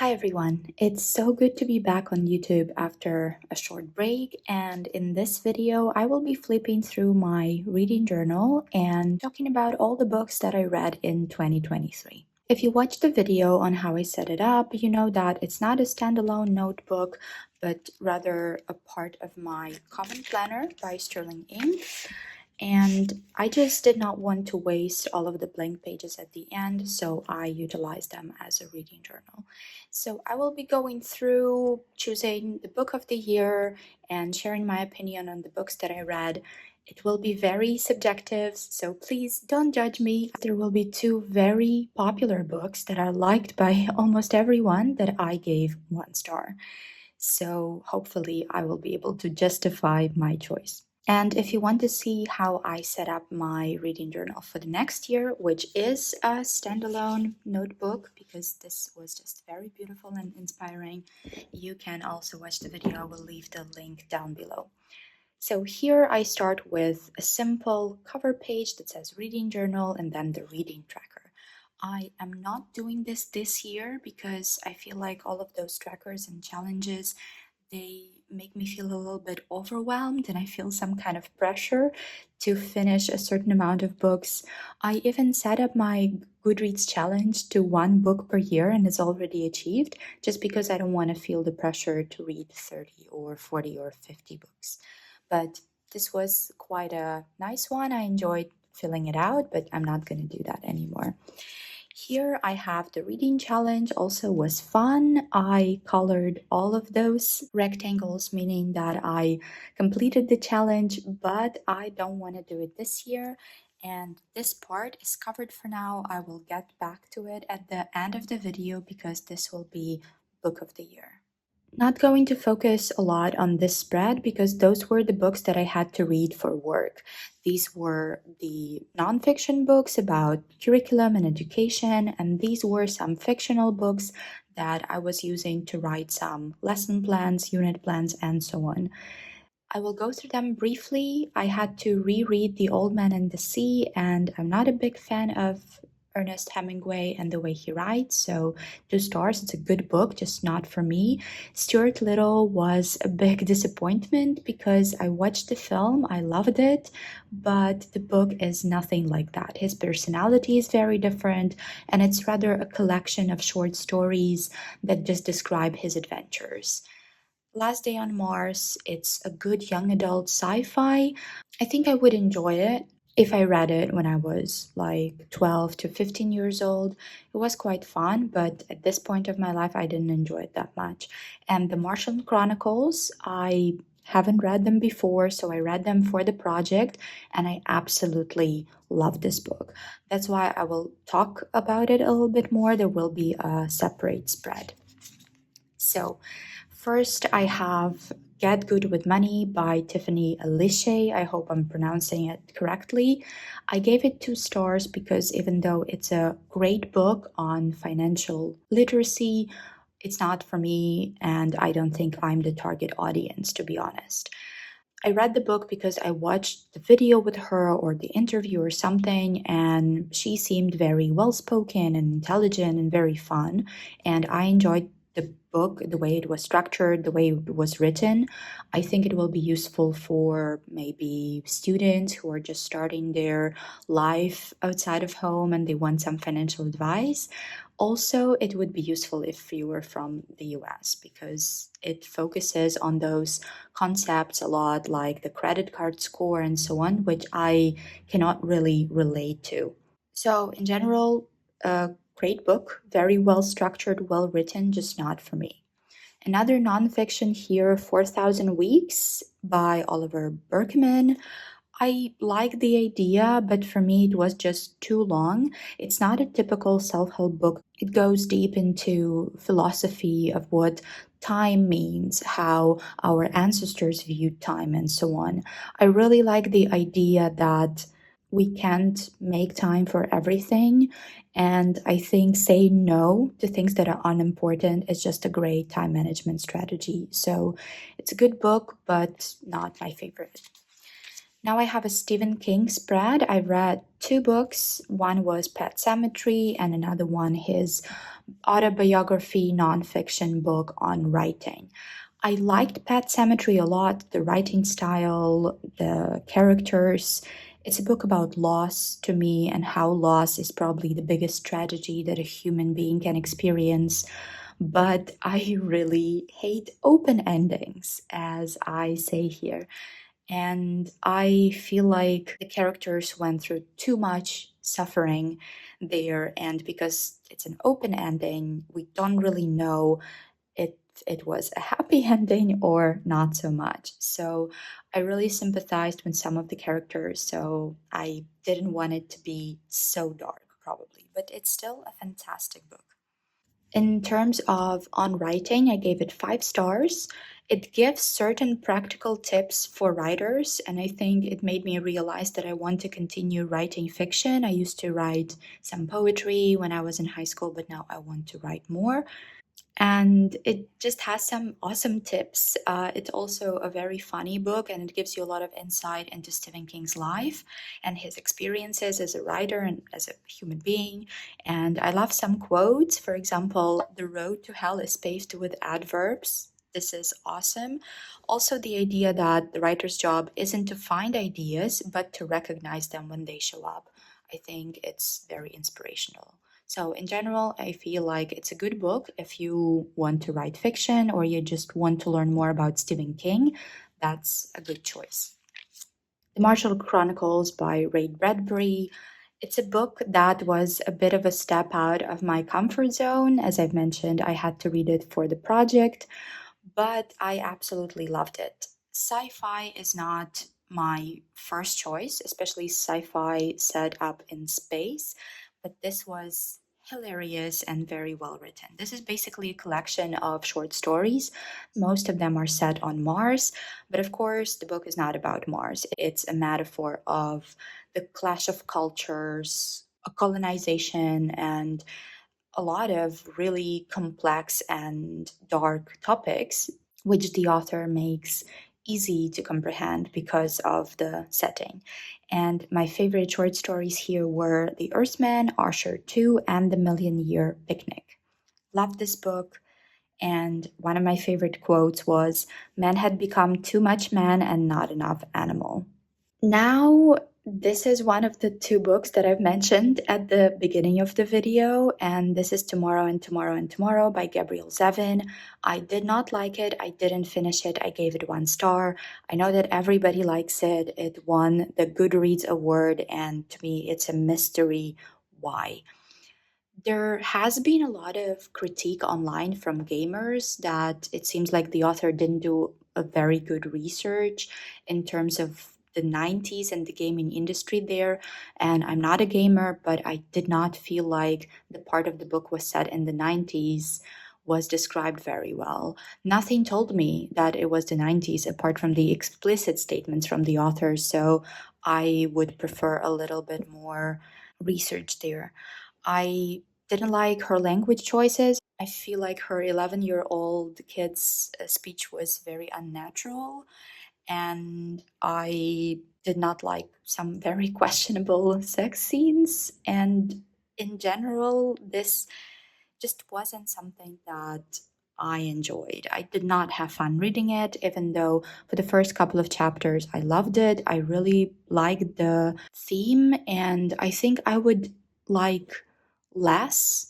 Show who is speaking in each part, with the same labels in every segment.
Speaker 1: Hi everyone, it's so good to be back on YouTube after a short break, and in this video I will be flipping through my reading journal and talking about all the books that I read in 2023. If you watched the video on how I set it up, you know that it's not a standalone notebook, but rather a part of my common planner by Sterling Ink. And I just did not want to waste all of the blank pages at the end, so I utilized them as a reading journal. So I will be going through choosing the book of the year and sharing my opinion on the books that I read. It will be very subjective, so please don't judge me. There will be two very popular books that are liked by almost everyone that I gave 1 star. So hopefully I will be able to justify my choice. And if you want to see how I set up my reading journal for the next year, which is a standalone notebook, because this was just very beautiful and inspiring, you can also watch the video. I will leave the link down below. So here I start with a simple cover page that says reading journal and then the reading tracker. I am not doing this year because I feel like all of those trackers and challenges, they make me feel a little bit overwhelmed, and I feel some kind of pressure to finish a certain amount of books. I even set up my Goodreads challenge to 1 book per year, and it's already achieved, just because I don't want to feel the pressure to read 30 or 40 or 50 books. But this was quite a nice one. I enjoyed filling it out, but I'm not going to do that anymore. Here I have the reading challenge, also was fun. I colored all of those rectangles, meaning that I completed the challenge, but I don't want to do it this year. And this part is covered for now. I will get back to it at the end of the video because this will be book of the year. Not going to focus a lot on this spread because those were the books that I had to read for work. These were the nonfiction books about curriculum and education, and these were some fictional books that I was using to write some lesson plans, unit plans, and so on. I will go through them briefly. I had to reread The Old Man and the Sea, and I'm not a big fan of Ernest Hemingway and the way he writes, so 2 stars. It's a good book, just not for me. Stuart Little was a big disappointment because I watched the film, I loved it, but the book is nothing like that. His personality is very different, and it's rather a collection of short stories that just describe his adventures. Last Day on Mars, it's a good young adult sci-fi. I think I would enjoy it if I read it when I was like 12 to 15 years old. It was quite fun, but at this point of my life, I didn't enjoy it that much. And the Martian Chronicles, I haven't read them before, so I read them for the project, and I absolutely love this book. That's why I will talk about it a little bit more. There will be a separate spread. So, first I have Get Good with Money by Tiffany Aliche. I hope I'm pronouncing it correctly. I gave it 2 stars because even though it's a great book on financial literacy, it's not for me, and I don't think I'm the target audience, to be honest. I read the book because I watched the video with her or the interview or something, and she seemed very well spoken and intelligent and very fun. And I enjoyed the book, the way it was structured, the way it was written. I think it will be useful for maybe students who are just starting their life outside of home and they want some financial advice. Also, it would be useful if you were from the US because it focuses on those concepts a lot, like the credit card score and so on, which I cannot really relate to. So, in general, a great book, very well structured, well written, just not for me. Another nonfiction here, 4,000 Weeks by Oliver Berkman. I like the idea, but for me it was just too long. It's not a typical self-help book. It goes deep into philosophy of what time means, how our ancestors viewed time, and so on. I really like the idea that we can't make time for everything, and I think saying no to things that are unimportant is just a great time management strategy. So it's a good book, but not my favorite. Now I have a Stephen King spread. I read two books. One was Pet Cemetery, and another one his autobiography nonfiction book on writing. I liked Pet Cemetery a lot, the writing style, the characters. It's a book about loss to me and how loss is probably the biggest tragedy that a human being can experience. But I really hate open endings, as I say here. And I feel like the characters went through too much suffering there. And because it's an open ending, we don't really know if it was a happy ending or not so much. So I really sympathized with some of the characters. So I didn't want it to be so dark, probably. But it's still a fantastic book. In terms of on writing, I gave it 5 stars. It gives certain practical tips for writers, and I think it made me realize that I want to continue writing fiction. I used to write some poetry when I was in high school, but now I want to write more, and it just has some awesome tips. It's also a very funny book, and it gives you a lot of insight into Stephen King's life and his experiences as a writer and as a human being. And I love some quotes. For example, "The road to hell is paved with adverbs." This is awesome. Also, the idea that the writer's job isn't to find ideas, but to recognize them when they show up. I think it's very inspirational. So, in general, I feel like it's a good book if you want to write fiction or you just want to learn more about Stephen King. That's a good choice. The Martian Chronicles by Ray Bradbury. It's a book that was a bit of a step out of my comfort zone. As I've mentioned, I had to read it for the project, but I absolutely loved it. Sci fi is not my first choice, especially sci fi set up in space, but this was hilarious and very well written. This is basically a collection of short stories. Most of them are set on Mars, but of course, the book is not about Mars. It's a metaphor of the clash of cultures, a colonization, and a lot of really complex and dark topics, which the author makes easy to comprehend because of the setting. And my favorite short stories here were The Earthman, Usher 2, and The Million Year Picnic. Loved this book. And one of my favorite quotes was, "Man had become too much man and not enough animal." Now, this is one of the two books that I've mentioned at the beginning of the video, and this is Tomorrow and Tomorrow and Tomorrow by Gabrielle Zevin. I did not like it. I didn't finish it. I gave it 1 star. I know that everybody likes it. It won the Goodreads award, and to me, it's a mystery why. There has been a lot of critique online from gamers that it seems like the author didn't do a very good research in terms of the 90s and the gaming industry there. And I'm not a gamer, but I did not feel like the part of the book was set in the 90s was described very well. Nothing told me that it was the 90s apart from the explicit statements from the author, so I would prefer a little bit more research there. I didn't like her language choices. I feel like her 11-year-old kid's speech was very unnatural, and I did not like some very questionable sex scenes. And in general, this just wasn't something that I enjoyed. I did not have fun reading it, even though for the first couple of chapters I loved it. I really liked the theme, and I think I would like less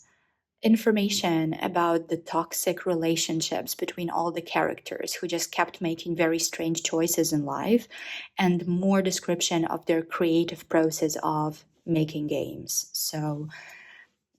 Speaker 1: information about the toxic relationships between all the characters who just kept making very strange choices in life, and more description of their creative process of making games. So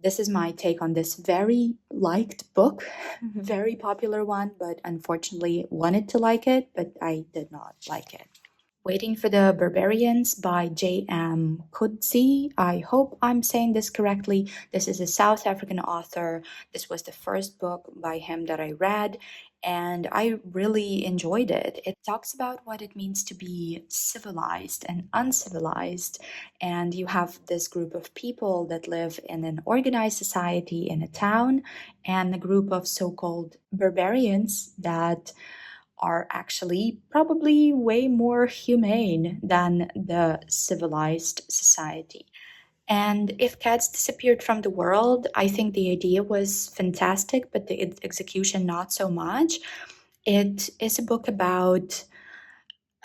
Speaker 1: this is my take on this very liked book, very popular one, but unfortunately wanted to like it, but I did not like it. Waiting for the Barbarians by J.M. Coetzee. I hope I'm saying this correctly. This is a South African author. This was the first book by him that I read, and I really enjoyed it. It talks about what it means to be civilized and uncivilized, and you have this group of people that live in an organized society in a town, and a group of so-called barbarians that are actually probably way more humane than the civilized society. And if cats disappeared from the world, I think the idea was fantastic, but the execution not so much. It is a book about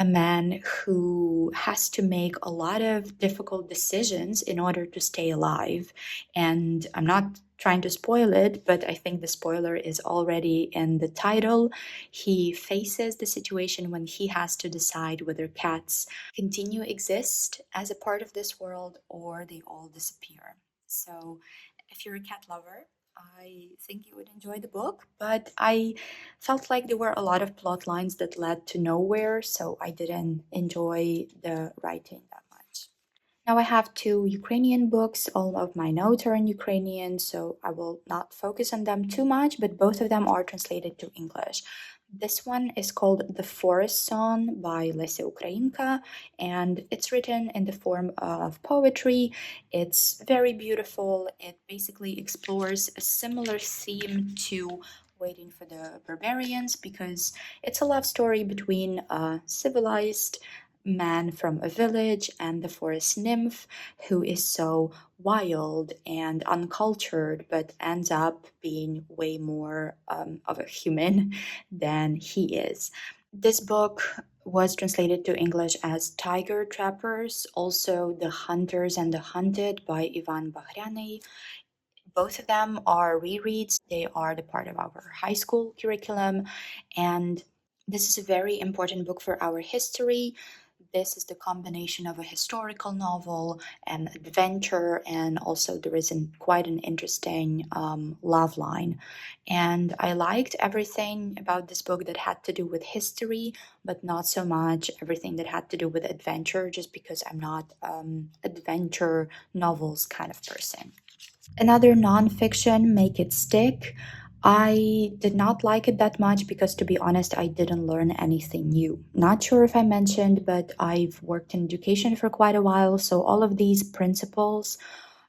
Speaker 1: a man who has to make a lot of difficult decisions in order to stay alive. And I'm not trying to spoil it, but I think the spoiler is already in the title. He faces the situation when he has to decide whether cats continue exist as a part of this world or they all disappear. So if you're a cat lover, I think you would enjoy the book, but I felt like there were a lot of plot lines that led to nowhere, so I didn't enjoy the writing that much. Now I have two Ukrainian books. All of my notes are in Ukrainian, so I will not focus on them too much, but both of them are translated to English. This one is called The Forest Song by Lesa Ukrainka, and it's written in the form of poetry. It's very beautiful. It basically explores a similar theme to Waiting for the Barbarians because it's a love story between a civilized man from a village and the forest nymph who is so wild and uncultured but ends up being way more of a human than he is. This book was translated to English as Tiger Trappers, also The Hunters and the Hunted by Ivan Bahrani. Both of them are rereads. They are the part of our high school curriculum, and this is a very important book for our history. This is the combination of a historical novel and adventure, and also there is quite an interesting love line. And I liked everything about this book that had to do with history, but not so much everything that had to do with adventure, just because I'm not adventure novels kind of person. Another nonfiction, Make It Stick. I did not like it that much because, to be honest, I didn't learn anything new. Not sure if I mentioned, but I've worked in education for quite a while, so all of these principles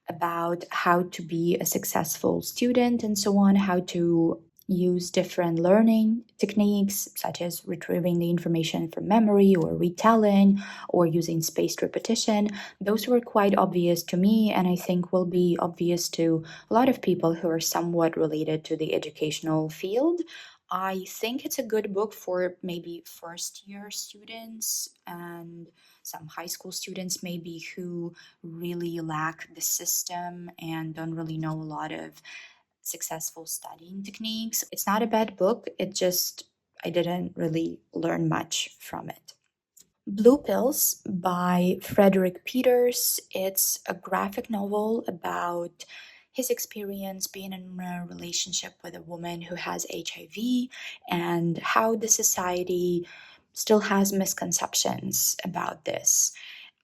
Speaker 1: about how to be a successful student and so on, how to use different learning techniques such as retrieving the information from memory or retelling or using spaced repetition. Those were quite obvious to me, and I think will be obvious to a lot of people who are somewhat related to the educational field. I think it's a good book for maybe first year students and some high school students, maybe, who really lack the system and don't really know a lot of successful studying techniques. It's not a bad book, it just, I didn't really learn much from it. Blue Pills by Frederick Peters. It's a graphic novel about his experience being in a relationship with a woman who has HIV and how the society still has misconceptions about this.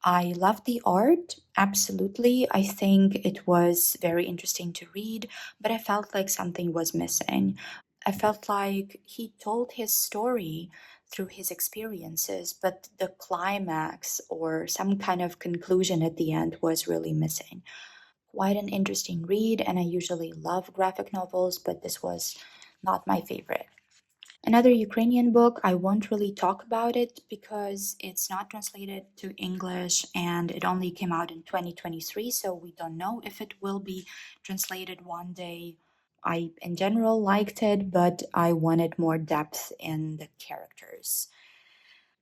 Speaker 1: I love the art, absolutely. I think it was very interesting to read, but I felt like something was missing. I felt like he told his story through his experiences, but the climax or some kind of conclusion at the end was really missing. Quite an interesting read, and I usually love graphic novels, but this was not my favorite. Another Ukrainian book, I won't really talk about it because it's not translated to English and it only came out in 2023, so we don't know if it will be translated one day. I, in general, liked it, but I wanted more depth in the characters.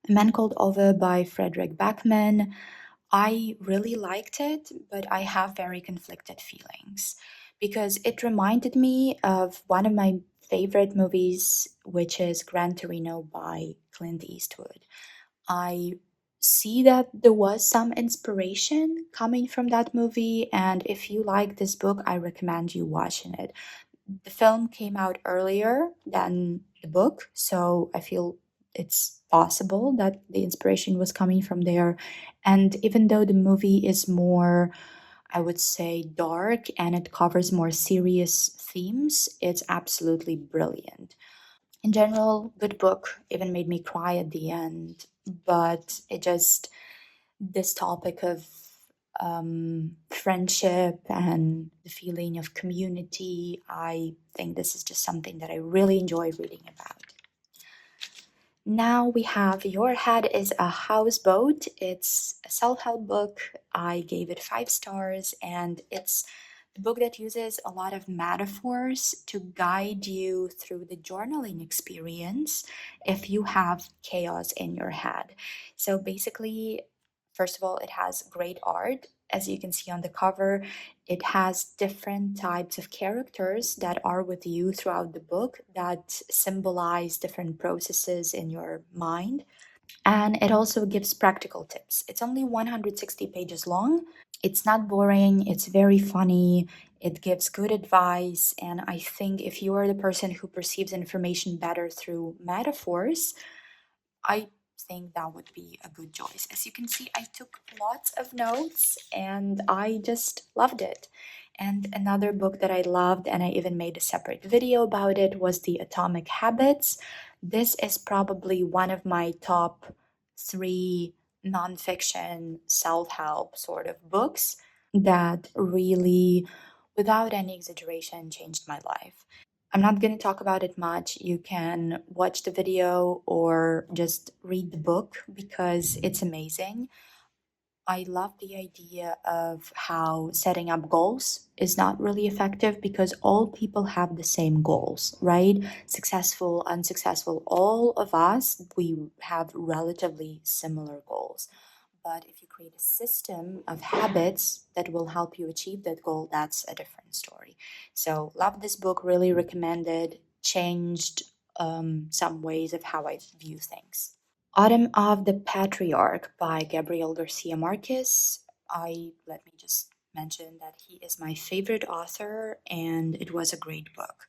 Speaker 1: A Man Called Ove by Frederick Backman. I really liked it, but I have very conflicted feelings because it reminded me of one of my favorite movies, which is Gran Torino by Clint Eastwood. I see that there was some inspiration coming from that movie, and if you like this book, I recommend you watching it. The film came out earlier than the book, so I feel it's possible that the inspiration was coming from there. And even though the movie is more, I would say, dark and it covers more serious themes, it's absolutely brilliant. In general, good book, even made me cry at the end, but it just, this topic of friendship and the feeling of community, I think this is just something that I really enjoy reading about. Now we have Your Head is a Houseboat. It's a self help book. I gave it 5 stars, and it's a book that uses a lot of metaphors to guide you through the journaling experience if you have chaos in your head. So basically, first of all, it has great art. As you can see on the cover, it has different types of characters that are with you throughout the book that symbolize different processes in your mind. And it also gives practical tips. It's only 160 pages long. It's not boring, it's very funny, it gives good advice. And I think if you are the person who perceives information better through metaphors, I think that would be a good choice. As you can see, I took lots of notes and I just loved it. And another book that I loved, and I even made a separate video about it, was The Atomic Habits. This is probably one of my top 3 nonfiction self help sort of books that really, without any exaggeration, changed my life. I'm not going to talk about it much. You can watch the video or just read the book because it's amazing. I love the idea of how setting up goals is not really effective because all people have the same goals, right? Successful, unsuccessful, all of us, we have relatively similar goals. But if you create a system of habits that will help you achieve that goal, that's a different story. So, love this book, really recommended, changed some ways of how I view things. Autumn of the Patriarch by Gabriel Garcia Marquez. Let me just mention that he is my favorite author and it was a great book.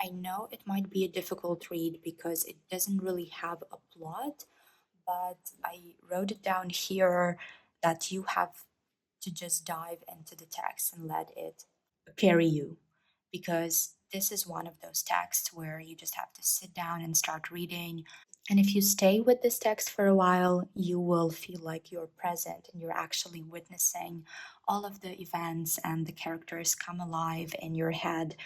Speaker 1: I know it might be a difficult read because it doesn't really have a plot, but I wrote it down here that you have to just dive into the text and let it carry you, because this is one of those texts where you just have to sit down and start reading. And if you stay with this text for a while, you will feel like you're present and you're actually witnessing all of the events and the characters come alive in your head.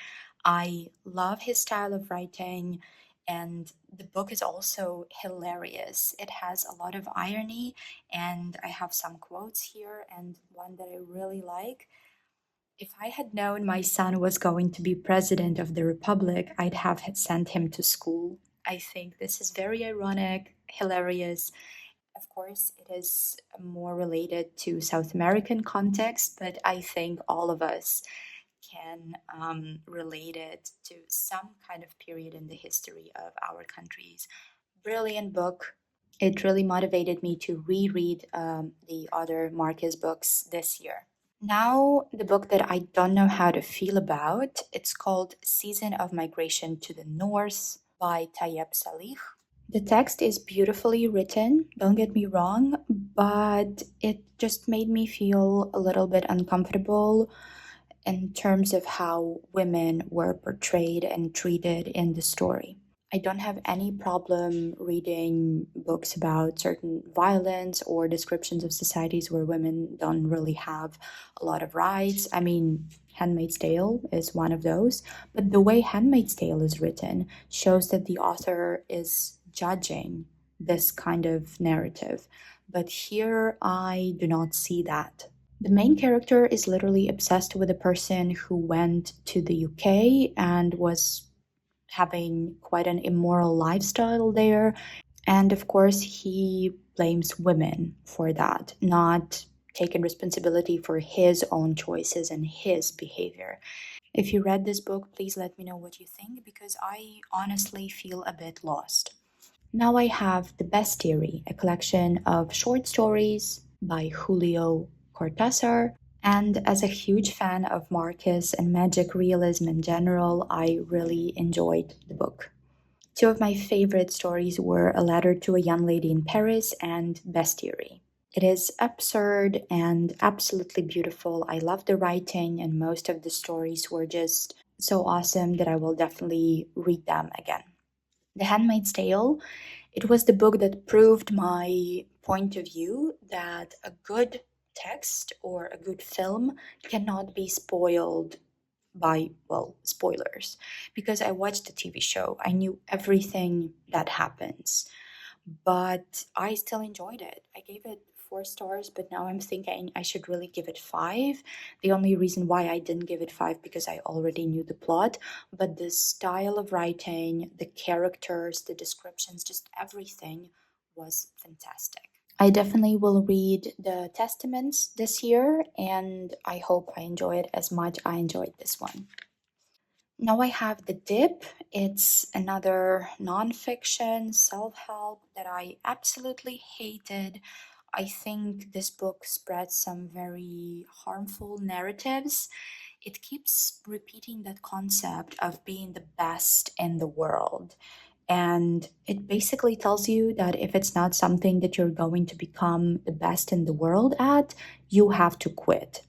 Speaker 1: I love his style of writing, and the book is also hilarious. It has a lot of irony, and I have some quotes here, and one that I really like. If I had known my son was going to be president of the republic, I'd have sent him to school. I think this is very ironic, hilarious. Of course, it is more related to South American context, but I think all of us can relate it to some kind of period in the history of our countries. Brilliant book. It really motivated me to reread the other Marquez books this year. Now, the book that I don't know how to feel about, it's called Season of Migration to the North by Tayeb Salih. The text is beautifully written, don't get me wrong, but it just made me feel a little bit uncomfortable in terms of how women were portrayed and treated in the story. I don't have any problem reading books about certain violence or descriptions of societies where women don't really have a lot of rights. I mean, Handmaid's Tale is one of those, but the way Handmaid's Tale is written shows that the author is judging this kind of narrative. But here I do not see that. The main character is literally obsessed with a person who went to the UK and was having quite an immoral lifestyle there. And of course, he blames women for that, not taking responsibility for his own choices and his behavior. If you read this book, please let me know what you think because I honestly feel a bit lost. Now I have The Bestiary, a collection of short stories by Julio Cortázar. And as a huge fan of Marcus and magic realism in general, I really enjoyed the book. Two of my favorite stories were A Letter to a Young Lady in Paris and Bestiary. It is absurd and absolutely beautiful. I love the writing, and most of the stories were just so awesome that I will definitely read them again. The Handmaid's Tale, it was the book that proved my point of view that a good text or a good film cannot be spoiled by, well, spoilers. Because I watched the TV show, I knew everything that happens. but I still enjoyed it. I gave it 4 stars, but now I'm thinking I should really give it five. The only reason why I didn't give it five because I already knew the plot, but the style of writing, the characters, the descriptions, just everything was fantastic. I definitely will read the Testaments this year, and I hope I enjoy it as much I enjoyed this one. Now I have The Dip. It's another nonfiction self-help that I absolutely hated. I think this book spreads some very harmful narratives. It keeps repeating that concept of being the best in the world. And it basically tells you that if it's not something that you're going to become the best in the world at, you have to quit.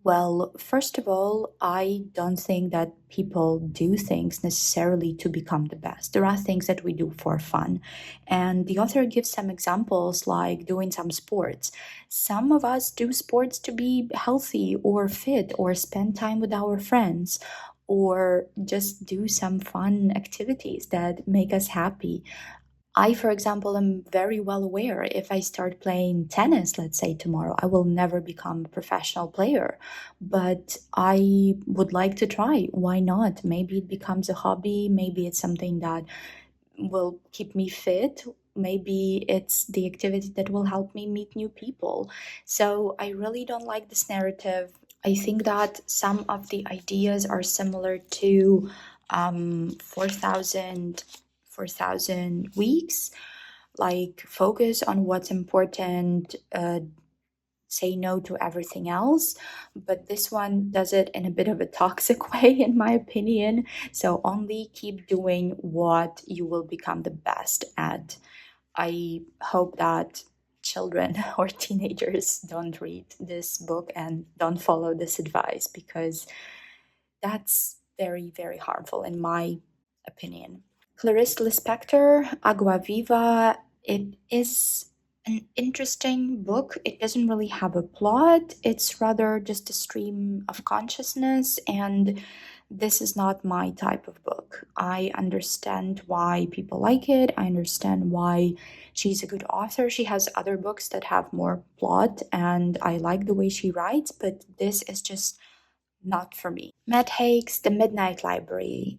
Speaker 1: Well, first of all, I don't think that people do things necessarily to become the best. There are things that we do for fun. And the author gives some examples like doing some sports. Some of us do sports to be healthy or fit or spend time with our friends or just do some fun activities that make us happy. I, for example, am very well aware if I start playing tennis, let's say tomorrow, I will never become a professional player. But I would like to try. Why not? Maybe it becomes a hobby. Maybe it's something that will keep me fit. Maybe it's the activity that will help me meet new people. So I really don't like this narrative. I think that some of the ideas are similar to 4,000 weeks, like focus on what's important, say no to everything else. But this one does it in a bit of a toxic way, in my opinion. So only keep doing what you will become the best at. I hope that children or teenagers don't read this book and don't follow this advice because that's very, very harmful, in my opinion. Clarice Lispector, Agua Viva. It is an interesting book. It doesn't really have a plot, it's rather just a stream of consciousness, and this is not my type of book. I understand why people like it, I understand why she's a good author. She has other books that have more plot, and I like the way she writes, but this is just not for me. Matt Haig's The Midnight Library.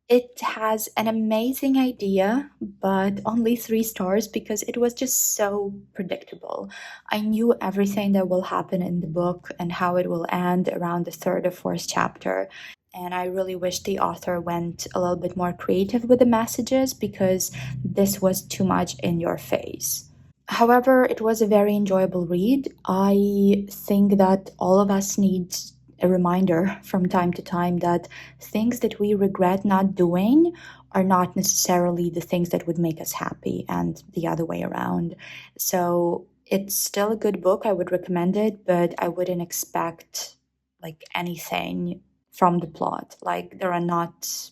Speaker 1: It has an amazing idea, but only 3 stars because it was just so predictable. I knew everything that will happen in the book and how it will end around the third or fourth chapter. And I really wish the author went a little bit more creative with the messages because this was too much in your face. However, it was a very enjoyable read. I think that all of us need a reminder from time to time that things that we regret not doing are not necessarily the things that would make us happy, and the other way around. So it's still a good book. I would recommend it, but I wouldn't expect like anything from the plot. Like there are not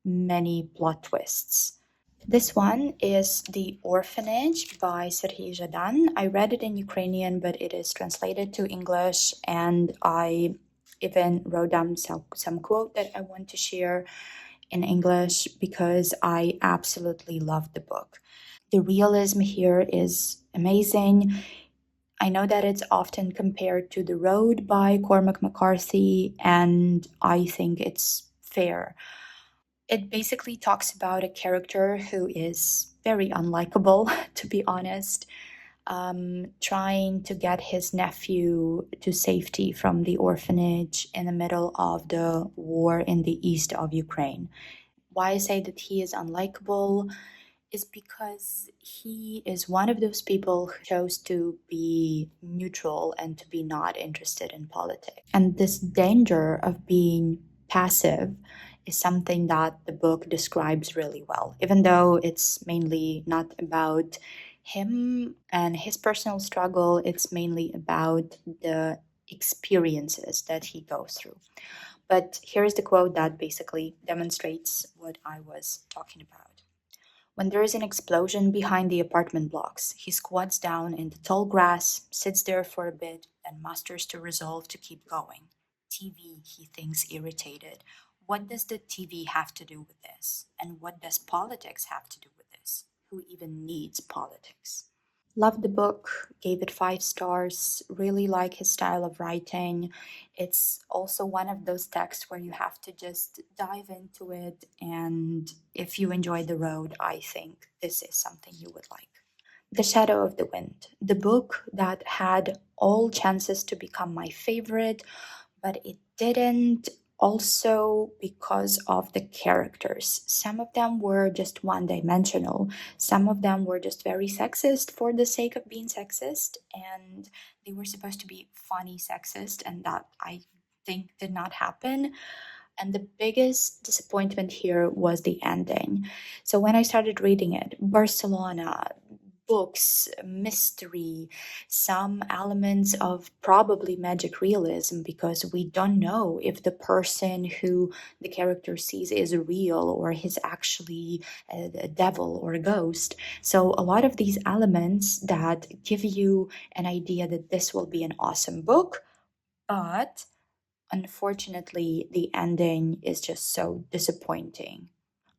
Speaker 1: many plot twists. This one is The Orphanage by Serhii Zhadan. I read it in Ukrainian, but it is translated to English, and I even wrote down some quote that I want to share in English because I absolutely loved the book. The realism here is amazing. I know that it's often compared to The Road by Cormac McCarthy, and I think it's fair. It basically talks about a character who is very unlikable, to be honest, trying to get his nephew to safety from the orphanage in the middle of the war in the east of Ukraine. Why I say that he is unlikable is because he is one of those people who chose to be neutral and to be not interested in politics. And this danger of being passive is something that the book describes really well, even though it's mainly not about him and his personal struggle, it's mainly about the experiences that he goes through. But here's the quote that basically demonstrates what I was talking about. When there is an explosion behind the apartment blocks, he squats down in the tall grass, sits there for a bit, and musters to resolve to keep going. TV, he thinks, irritated. What does the TV have to do with this? And what does politics have to do with this? who even needs politics. Loved the book, gave it 5 stars, really like his style of writing. It's also one of those texts where you have to just dive into it, and if you enjoy the road, I think this is something you would like. The Shadow of the Wind, the book that had all chances to become my favorite, but it didn't, also because of the characters. Some of them were just one dimensional, some of them were just very sexist for the sake of being sexist, and they were supposed to be funny sexist, and that I think did not happen. And the biggest disappointment here was the ending. So when I started reading it, Barcelona, books, mystery, some elements of probably magic realism, because we don't know if the person who the character sees is real or he's actually a devil or a ghost. So a lot of these elements that give you an idea that this will be an awesome book, but unfortunately, the ending is just so disappointing.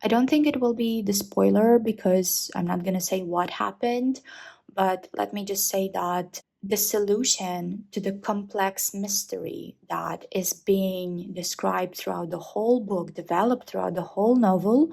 Speaker 1: I don't think it will be the spoiler because I'm not going to say what happened, but let me just say that the solution to the complex mystery that is being described throughout the whole book, developed throughout the whole novel,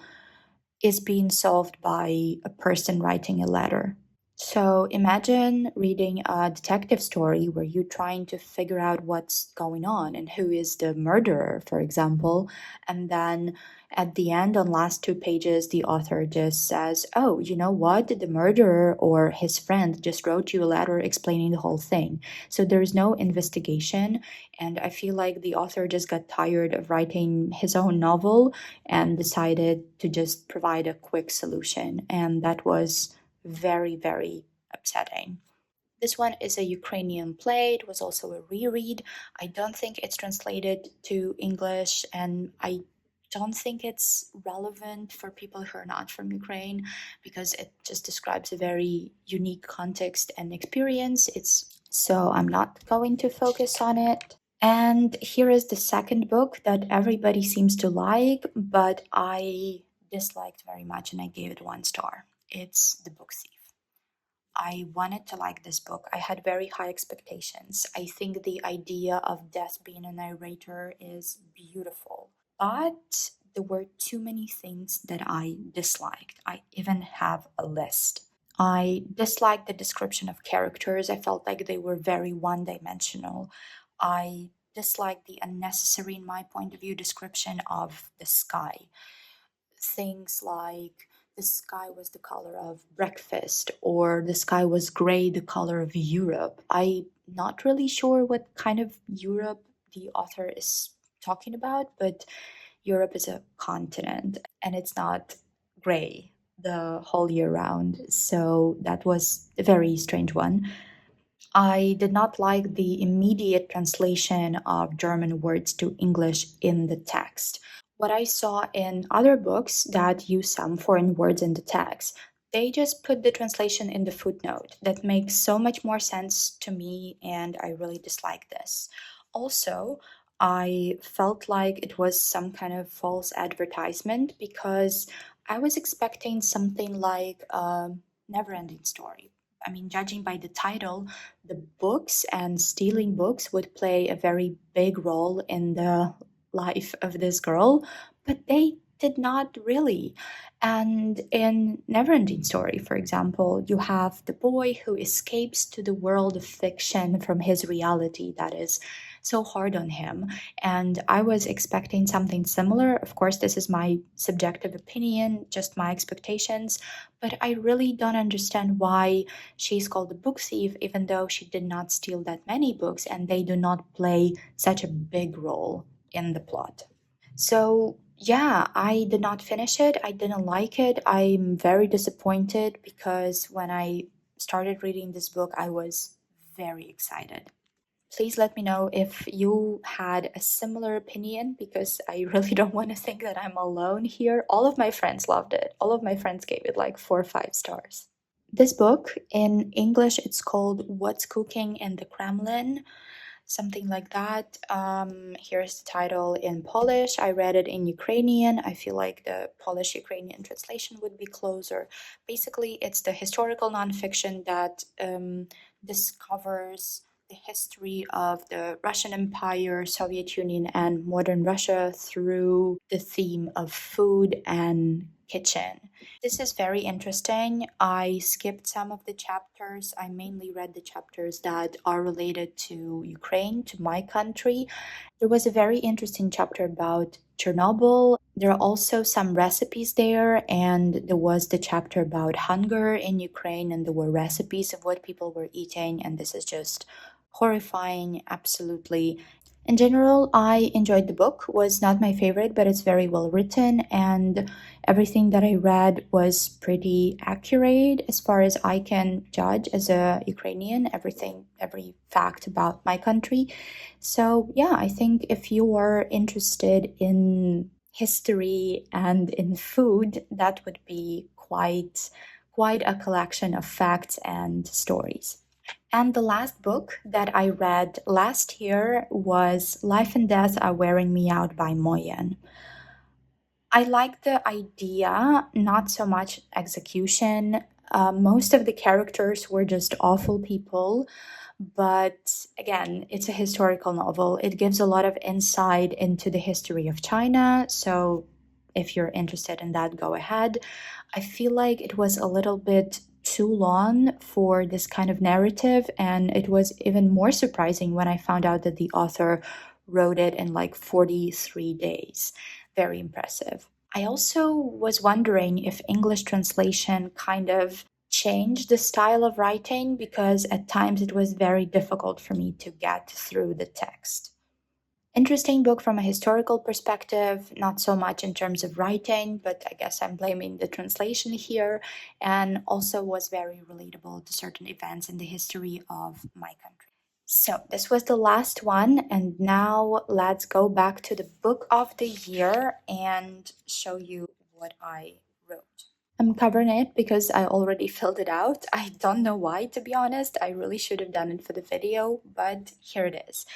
Speaker 1: is being solved by a person writing a letter. So imagine reading a detective story where you're trying to figure out what's going on and who is the murderer, for example, and then at the end, on last 2 pages, the author just says, "Oh, you know what? The murderer or his friend just wrote you a letter explaining the whole thing." So there's no investigation, and I feel like the author just got tired of writing his own novel and decided to just provide a quick solution, and that was very, very upsetting. This one is a Ukrainian play. It was also a reread. I don't think it's translated to English, and I don't think it's relevant for people who are not from Ukraine because it just describes a very unique context and experience. It's so I'm not going to focus on it. And here is the second book that everybody seems to like, but I disliked very much and I gave it 1 star. It's The Book Thief. I wanted to like this book. I had very high expectations. I think the idea of death being a narrator is beautiful, but there were too many things that I disliked. I even have a list. I disliked the description of characters. I felt like they were very one dimensional. I disliked the unnecessary, in my point of view, description of the sky. Things like the sky was the color of breakfast or the sky was gray, the color of Europe. I'm not really sure what kind of Europe the author is talking about, but Europe is a continent and it's not gray the whole year round. So that was a very strange one. I did not like the immediate translation of German words to English in the text. What I saw in other books that use some foreign words in the text, they just put the translation in the footnote. That makes so much more sense to me, and I really dislike this. Also, I felt like it was some kind of false advertisement because I was expecting something like a never ending story. I mean, judging by the title, the books and stealing books would play a very big role in the life of this girl, but they did not really. And in Neverending Story, for example, you have the boy who escapes to the world of fiction from his reality that is so hard on him. And I was expecting something similar. Of course, this is my subjective opinion, just my expectations, but I really don't understand why she's called a book thief, even though she did not steal that many books and they do not play such a big role in the plot. So, yeah, I did not finish it. I didn't like it. I'm very disappointed because when I started reading this book, I was very excited. Please let me know if you had a similar opinion because I really don't want to think that I'm alone here. All of my friends loved it. All of my friends gave it like 4 or 5 stars. This book, in English, it's called What's Cooking in the Kremlin. something like that. Here's the title in Polish. I read it in Ukrainian. I feel like the Polish Ukrainian translation would be closer. Basically, it's the historical nonfiction that discovers the history of the Russian Empire, Soviet Union, and modern Russia through the theme of food and kitchen. This is very interesting. I skipped some of the chapters. I mainly read the chapters that are related to Ukraine, to my country. There was a very interesting chapter about Chernobyl. There are also some recipes there, and there was the chapter about hunger in Ukraine, and there were recipes of what people were eating, and this is just horrifying, absolutely. In general, I enjoyed the book. Was not my favorite, but it's very well written, and everything that I read was pretty accurate as far as I can judge as a Ukrainian, every fact about my country. So, yeah, I think if you are interested in history and in food, that would be quite a collection of facts and stories. And the last book that I read last year was Life and Death Are Wearing Me Out by Moyen. I like the idea, not so much execution. Most of the characters were just awful people, but again, it's a historical novel. It gives a lot of insight into the history of China, so if you're interested in that, go ahead. I feel like it was a little bit too long for this kind of narrative, and it was even more surprising when I found out that the author wrote it in like 43 days. Very impressive. I also was wondering if English translation kind of changed the style of writing because at times it was very difficult for me to get through the text. Interesting book from a historical perspective, not so much in terms of writing, but I guess I'm blaming the translation here, and also was very relatable to certain events in the history of my country. So, this was the last one, and now let's go back to the book of the year and show you what I wrote. I'm covering it because I already filled it out. I don't know why, to be honest. I really should have done it for the video, but here it is.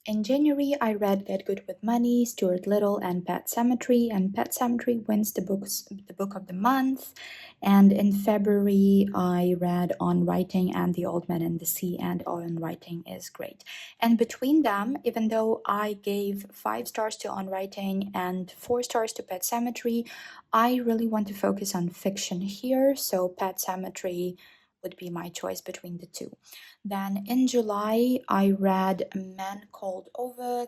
Speaker 1: In January, I read Get Good with Money, Stuart Little, and Pet Sematary, and Pet Sematary wins the book of the month. And in February, I read On Writing and The Old Man and the Sea, and On Writing is great. And between them, even though I gave 5 stars to On Writing and 4 stars to Pet Sematary, I really want to focus on fiction here, so Pet Sematary would be my choice between the two. Then in July, I read Man Called Ove,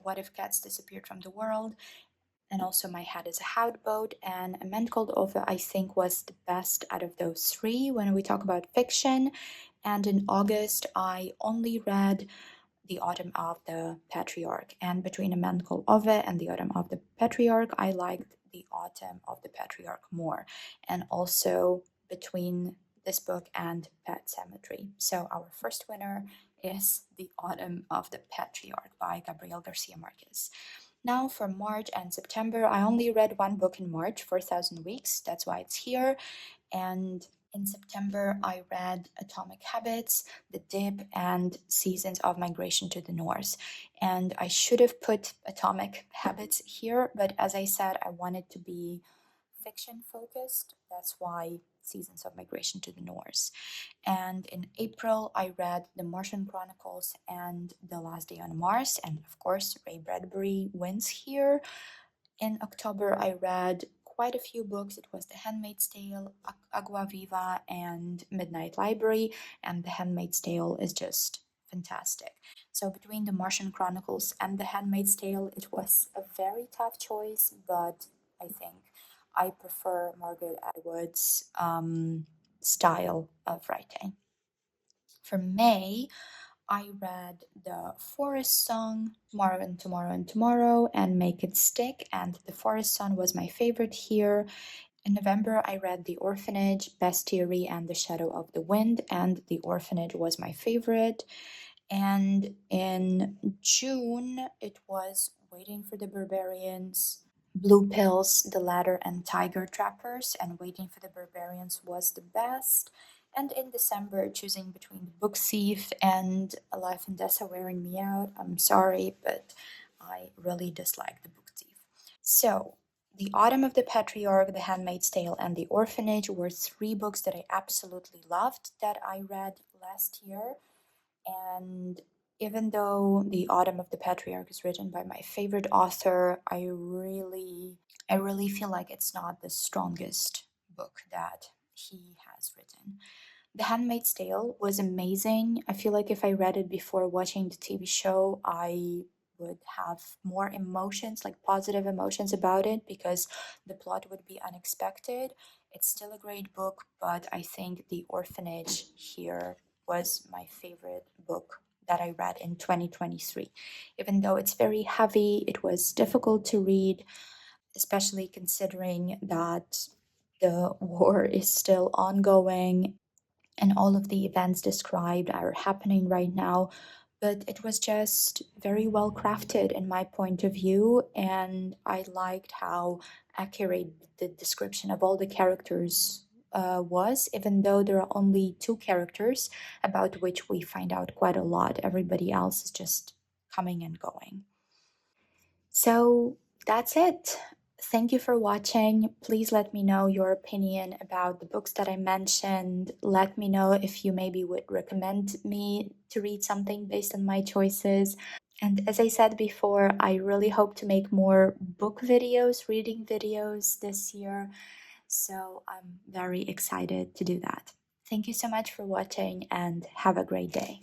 Speaker 1: What If Cats Disappeared from the World, and also My Head is a Houseboat. And A Man Called Ove, I think, was the best out of those 3 when we talk about fiction. And in August, I only read The Autumn of the Patriarch. And between A Man Called Ove and The Autumn of the Patriarch, I liked The Autumn of the Patriarch more. And also between this book and Pet Sematary. So our first winner is The Autumn of the Patriarch by Gabriel Garcia Marquez. Now for March and September, I only read 1 book in March, 4,000 Weeks. That's why it's here. And in September, I read Atomic Habits, The Dip, and Seasons of Migration to the North. And I should have put Atomic Habits here, but as I said, I wanted to be fiction focused. That's why Seasons of Migration to the North. And in April, I read The Martian Chronicles and The Last Day on Mars. And of course, Ray Bradbury wins here. In October, I read quite a few books. It was The Handmaid's Tale, Agua Viva, and Midnight Library. And The Handmaid's Tale is just fantastic. So between The Martian Chronicles and The Handmaid's Tale, it was a very tough choice, but I think I prefer Margaret Atwood's style of writing. For May, I read The Forest Song, Tomorrow and Tomorrow and Tomorrow, and Make It Stick, and The Forest Song was my favorite here. In November, I read The Orphanage, Bestiary, and The Shadow of the Wind, and The Orphanage was my favorite. And in June, it was Waiting for the Barbarians, Blue Pills, The Ladder, and Tiger Trappers, and Waiting for the Barbarians was the best. And in December, choosing between The Book Thief and A Life in Dessa wearing me out. I'm sorry, but I really dislike The Book Thief. So, The Autumn of the Patriarch, The Handmaid's Tale, and The Orphanage were three books that I absolutely loved that I read last year. And even though The Autumn of the Patriarch is written by my favorite author, I really feel like it's not the strongest book that he has written. The Handmaid's Tale was amazing. I feel like if I read it before watching the TV show, I would have more emotions, like positive emotions about it, because the plot would be unexpected. It's still a great book, but I think The Orphanage here was my favorite book that I read in 2023. Even though it's very heavy, it was difficult to read, especially considering that the war is still ongoing and all of the events described are happening right now. But it was just very well crafted in my point of view, and I liked how accurate the description of all the characters was, even though there are only two characters about which we find out quite a lot. Everybody else is just coming and going. So that's it. Thank you for watching. Please let me know your opinion about the books that I mentioned. Let me know if you maybe would recommend me to read something based on my choices. And as I said before, I really hope to make more book videos, reading videos this year. So I'm very excited to do that. Thank you so much for watching and have a great day.